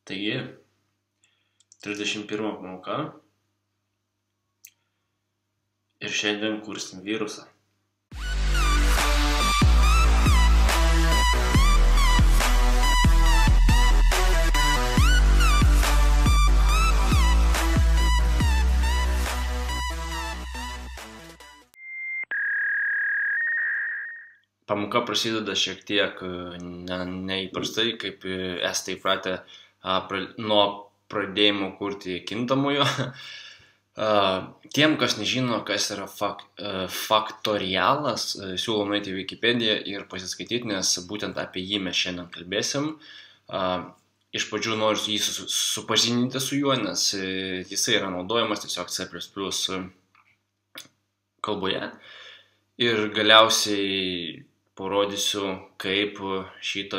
Taigi, 31 pamoka ir šiandien kursim virusą. Pamoka prasideda šiek tiek neįprastai, kaip esate įpratę nuo pradėjimo kurti kintamojo. Tiem, kas nežino, kas yra faktorialas, siūlau nueiti į Wikipediją ir pasiskaityti, nes būtent apie jį mes šiandien kalbėsim. Iš pradžių noriu jį supažindinti su juo, nes jisai yra naudojamas tiesiog C++ kalboje. Ir galiausiai parodysiu, kaip šitų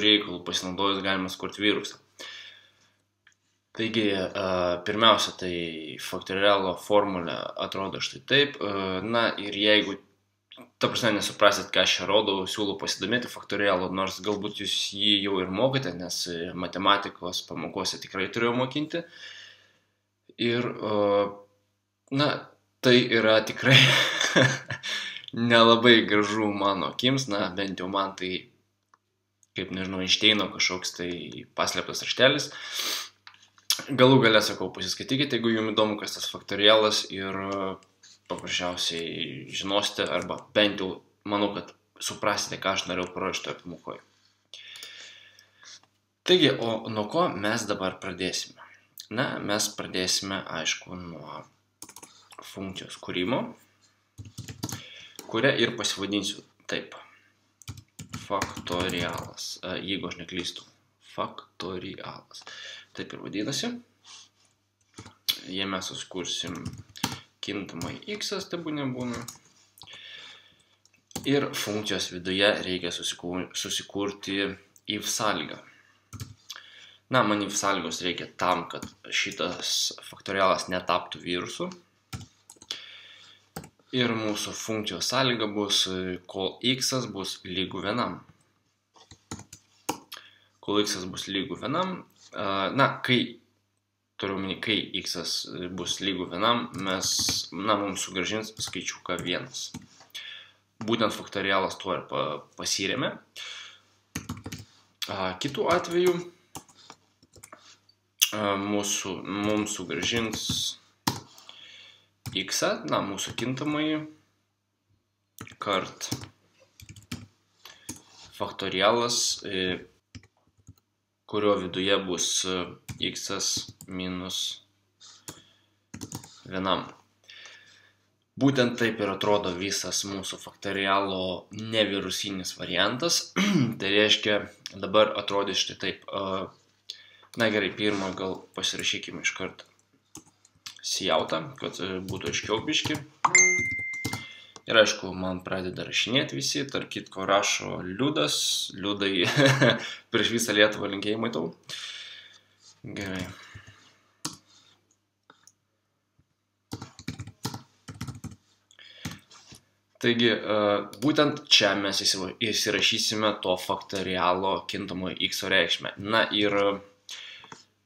reikalų pasinaudojus galima sukurti virusą. Taigi, pirmiausia, tai faktorialo formulė atrodo štai taip. Na ir jeigu, ta prasme, nesuprasit, ką aš čia rodau, siūlau pasidomėti faktorialo, nors galbūt jūs jį jau ir mokate, nes matematikos pamokose tikrai turėjau mokinti. Ir, na, tai yra tikrai nelabai gražu mano akims, na, bent jau man tai, kaip nežinau, Einšteino kažkoks tai paslėptas raštelis. Galų gale sakau, pasiskaitykite, jeigu jums įdomu, kas tas faktorialas ir paprasčiausiai žinosite, arba bent jau manau, kad suprasite, ką aš norėjau parodyti toje pamokoje. Taigi, o nuo ko mes dabar pradėsime? Na, mes pradėsime, aišku, nuo funkcijos kūrimo, kurią ir pasivadinsiu taip. Faktorialas. Jeigu aš neklystu. Faktorialas. Taip ir vadinasi. Jei mes sukursim kintamai x, tebū nebūna. Ir funkcijos viduje reikia susikurti if sąlygą. Na, man if sąlygos reikia tam, kad šitas faktorialas netaptų virusu. Ir mūsų funkcijos sąlyga bus, kol x bus lygu 1. Kol x bus lygu 1, na, kai x bus lygu 1, mums sugrąžins skaičiuką 1. Būtent faktorialas tuo ir pasirėmė. Kitų atveju mums sugrąžins x, na, mūsų kintamąjį, kart faktorialas, kurio viduje bus x minus 1. Būtent taip ir atrodo visas mūsų faktorialo nevirusinis variantas. Tai reiškia, dabar atrodys štai taip. Na gerai, pirmą gal pasirašykime iš karto sijautą, kad būtų aiškiau biški. Ir aišku, man pradeda rašinėti visi, tarp kitko rašo Liudas, Liudai prieš visą Lietuvą linkėjimai tau. Gerai. Taigi, būtent čia mes įsirašysime to faktorialo kintamojo x reikšmę. Na ir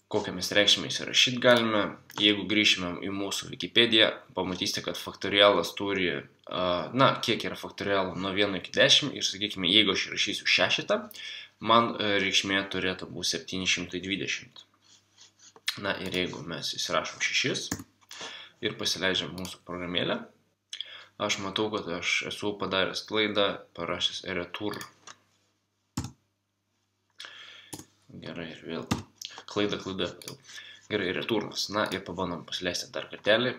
kokią mes reikšmę įsirašyti galime. Jeigu grįšime į mūsų Wikipediją, pamatysite, kad faktorialas turi, na, kiek yra faktorialo nuo 1 iki 10 ir, sakykime, jeigu aš įrašysiu 6, man reikšmė turėtų būti 720. Na ir jeigu mes įsirašom 6 ir pasileidžiam mūsų programėlę, aš matau, kad aš esu padaręs klaidą, parašęs retur. Gerai, ir vėl. Klaida. Gerai, returnas. Na ir pabandom pasileisti dar kartelį.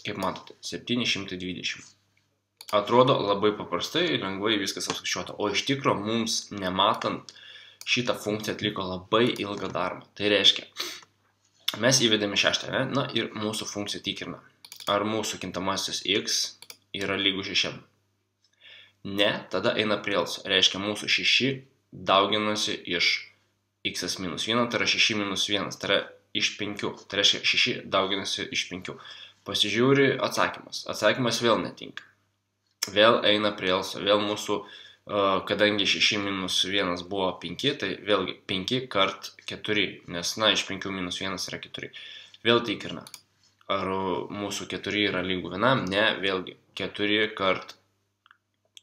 Kaip matote, 720. Atrodo labai paprastai ir lengvai viskas apskaičiuota. O iš tikro mums nematant šitą funkciją atliko labai ilgą darbą. Tai reiškia, mes įvedėme 6, na ir mūsų funkcija tikrina, ar mūsų kintamasis x yra lygu 6. Ne, tada eina prielsa. Reiškia, mūsų 6 dauginasi iš x minus 1, tai yra 6 minus 1, tai yra iš 5, tai reiškia 6 dauginasi iš 5. Pasižiūri atsakymas. Atsakymas vėl netinka. Vėl eina prielsa, vėl mūsų kadangi 6 minus 1 buvo 5, tai vėlgi 5 kart 4, nes, na, iš 5 minus 1 yra 4. Vėl tikrina, ar mūsų 4 yra lygų 1, ne, vėlgi 4 kart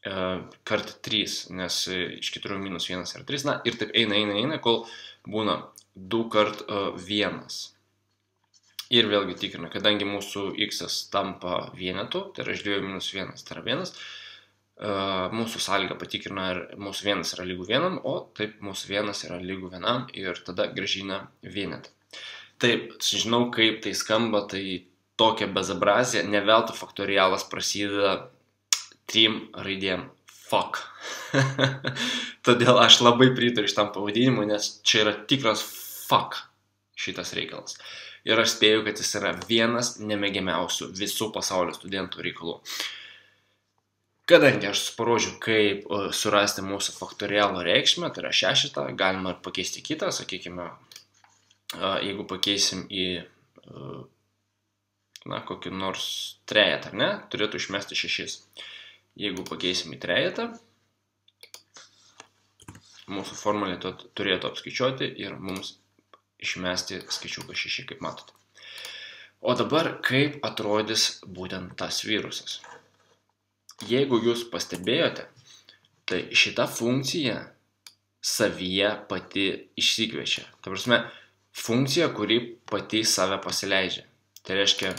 3, nes iš 4 minus 1 yra 3, na, ir taip eina, kol būna 2 kart 1. Ir vėlgi tikrina, kadangi mūsų x tampa vienetu, tai yra iš 2 minus 1, tai yra 1, mūsų sąlyga patikrina, ar mūsų 1 yra lygų 1, o taip mūsų 1 yra lygų 1 ir tada grąžina vienetą. Taip, žinau, kaip tai skamba, tai tokia bezabrazija, ne veltui faktorialas prasideda 3 raidėm fuck. Todėl aš labai pritariu šitam pavadinimui, nes čia yra tikras fuck šitas reikalas. Ir aš spėju, kad jis yra vienas nemėgiamiausių visų pasaulio studentų reikalų. Kadangi aš parodžiau, kaip surasti mūsų faktorialo reikšmę, tai yra 6, galima pakeisti kitą, sakykime, jeigu pakeisim į, na, kokį nors trejetą, ne, turėtų išmesti 6. Jeigu pakeisim į trejetą, mūsų formulė turėtų apskaičiuoti ir mums išmesti skaičiuką 6, kaip matote. O dabar, kaip atrodys būtent tas virusas. Jeigu jūs pastebėjote, tai šita funkcija savyje pati išsikviečia. Ta prasme, funkcija, kuri pati save pasileidžia. Tai reiškia,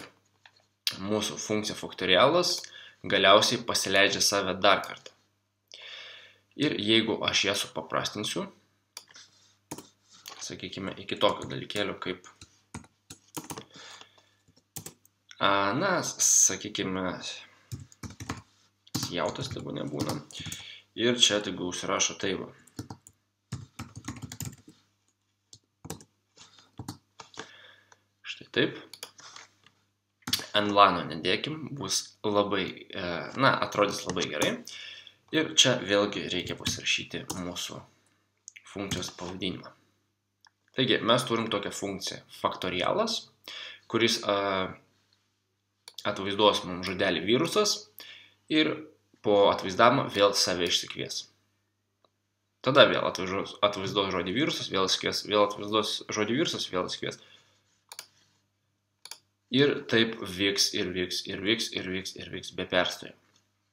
mūsų funkcija faktorialas galiausiai pasileidžia save dar kartą. Ir jeigu aš ją supaprastinsiu, sakykime, iki tokio dalykėlio kaip, na, sakykime, jautas tegu nebūna. Ir čia tegu užsirašo tai va. Štai taip. N-lano nedėkim, bus labai, na, atrodys labai gerai. Ir čia vėlgi reikia pasirašyti mūsų funkcijos pavadinimą. Taigi, mes turim tokią funkciją faktorialas, kuris atvaizduos mums žodelį virusas ir po atvaizdavimo vėl save išsikvies. Tada vėl atvaizduos žodį virusas, vėl išsikvies, vėl atvaizduos žodį virusas, vėl išsikvies. Ir taip vyks be perstojo.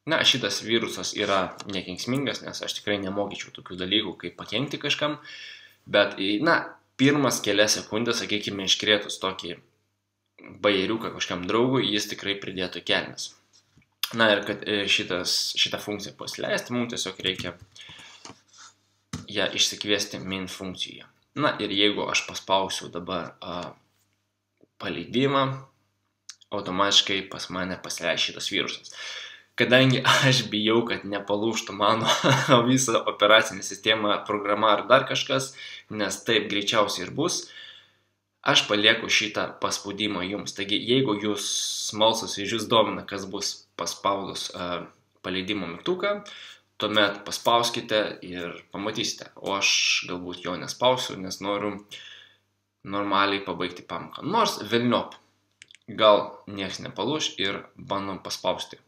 Na, šitas virusas yra nekenksmingas, nes aš tikrai nemokyčiau tokių dalykų, kaip pakenkti kažkam, bet, na, pirmas kelias sekundės, sakykime, iškrėtus tokį bajeriuką kažkam draugui, jis tikrai pridėtų kelnes. Na ir kad šitą funkciją pasileisti, mums tiesiog reikia ją išsikviesti main funkcijoje. Na ir jeigu aš paspausiu dabar paleidimą, automatiškai pas mane pasileis šitas virusas. Kadangi aš bijau, kad nepalūžtų mano visą operacinę sistemą, programa ar dar kažkas, nes taip greičiausiai ir bus, aš palieku šitą paspaudimą jums. Taigi, jeigu jūs smalsus ir jūs domina, kas bus paspaudus paleidimo mygtuką, tuomet paspauskite ir pamatysite. O aš galbūt jo nespausiu, nes noriu normaliai pabaigti pamoką. Nors velniop, gal nieks nepalūž ir bandom paspausti.